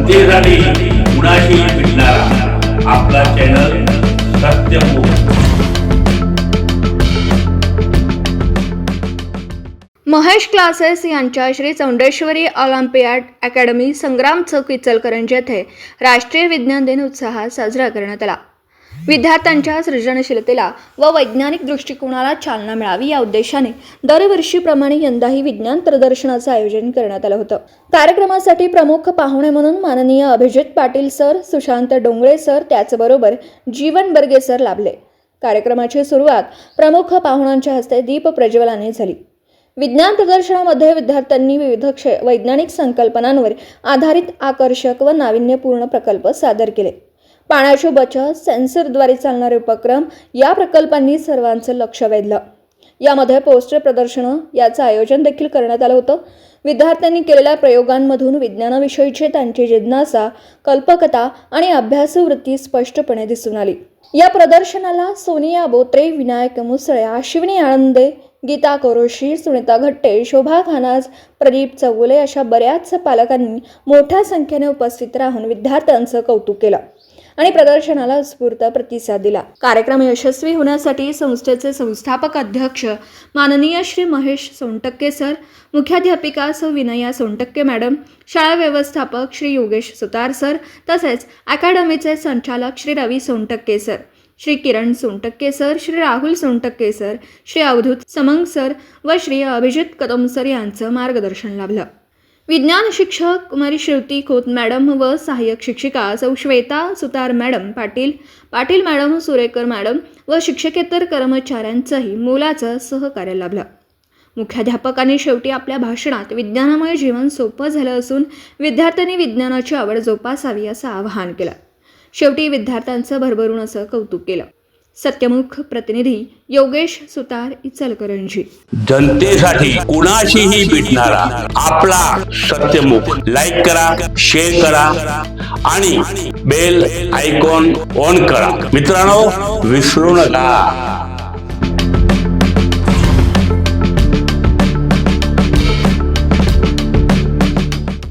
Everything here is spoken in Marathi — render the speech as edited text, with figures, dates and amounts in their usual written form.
जनतेसाठी कुणाशी भेटणारा आपला चॅनल सत्यमुख। महेश क्लासेस यांच्या श्री चौंडेश्वरी ऑलिम्पियाड अकॅडमी संग्राम चौक इचलकरंजी येथे राष्ट्रीय विज्ञान दिन उत्साहात साजरा करण्यात आला। विद्यार्थ्यांच्या सृजनशीलतेला व वैज्ञानिक दृष्टिकोनाला चालना मिळावी या उद्देशाने दरवर्षीप्रमाणे यंदाही विज्ञान प्रदर्शनाचं आयोजन करण्यात आलं होतं। कार्यक्रमासाठी प्रमुख पाहुणे म्हणून माननीय अभिजित पाटील सर, सुशांत डोंगळे सर, त्याचबरोबर जीवन बर्गे सर लाभले। कार्यक्रमाची सुरुवात प्रमुख पाहुण्यांच्या हस्ते दीप प्रज्वलनाने झाली। विज्ञान प्रदर्शनामध्ये विद्यार्थ्यांनी विविध वैज्ञानिक संकल्पनांवर आधारित आकर्षक व नाविन्यपूर्ण प्रकल्प सादर केले। पाण्याची बचत, सेन्सरद्वारे चालणारे उपक्रम या प्रकल्पांनी सर्वांचं लक्ष वेधलं। यामध्ये पोस्टर प्रदर्शन याचं आयोजन देखील करण्यात आलं होतं। विद्यार्थ्यांनी केलेल्या प्रयोगांमधून विज्ञानाविषयीची त्यांची जिज्ञासा, कल्पकता आणि अभ्यासू वृत्ती स्पष्टपणे दिसून आली। या प्रदर्शनाला सोनिया बोत्रे, विनायक मुसळे, अश्विनी आनंदे, गीता कोरोशी, सुनीता घट्टे, शोभा खानाज, प्रदीप चौगुले अशा बऱ्याच पालकांनी मोठ्या संख्येने उपस्थित राहून विद्यार्थ्यांचं कौतुक केलं आणि प्रदर्शनाला उत्स्फूर्त प्रतिसाद दिला। कार्यक्रम यशस्वी होण्यासाठी संस्थेचे संस्थापक अध्यक्ष माननीय श्री महेश सोनटक्के सर, मुख्याध्यापिका सौ विनया सोनटक्के मॅडम, शाळा व्यवस्थापक श्री योगेश सुतार सर, तसेच अकॅडमीचे संचालक Shri Ravi Sontakke sir, Shri Kiran Sontakke sir, Shri Rahul Sontakke sir, Shri Avdhoot Samang sir व श्री अभिजित कदम सर यांचं मार्गदर्शन लाभलं। विज्ञान शिक्षक कुमारी श्रुती खोत मॅडम व सहाय्यक शिक्षिका सौ श्वेता सुतार madam, Patil madam, Surekar madam व शिक्षकेतर कर्मचाऱ्यांचंही मोलाचं सहकार्य लाभलं। मुख्याध्यापकांनी शेवटी आपल्या भाषणात विज्ञानामुळे जीवन सोपं झालं असून विद्यार्थ्यांनी विज्ञानाची आवड जोपासावी असं आवाहन केलं। शेवटी विद्यार्थ्यांचं भरभरून असं कौतुक केलं। सत्यमुख प्रतिनिधी योगेश सुतार, इचलकरंजी। जनतेसाठी कुणाशीही भेटणारा आपला सत्यमुख। लाईक करा, शेअर करा आणि बेल आयकॉन ऑन करा। मित्रांनो, विसरू नका।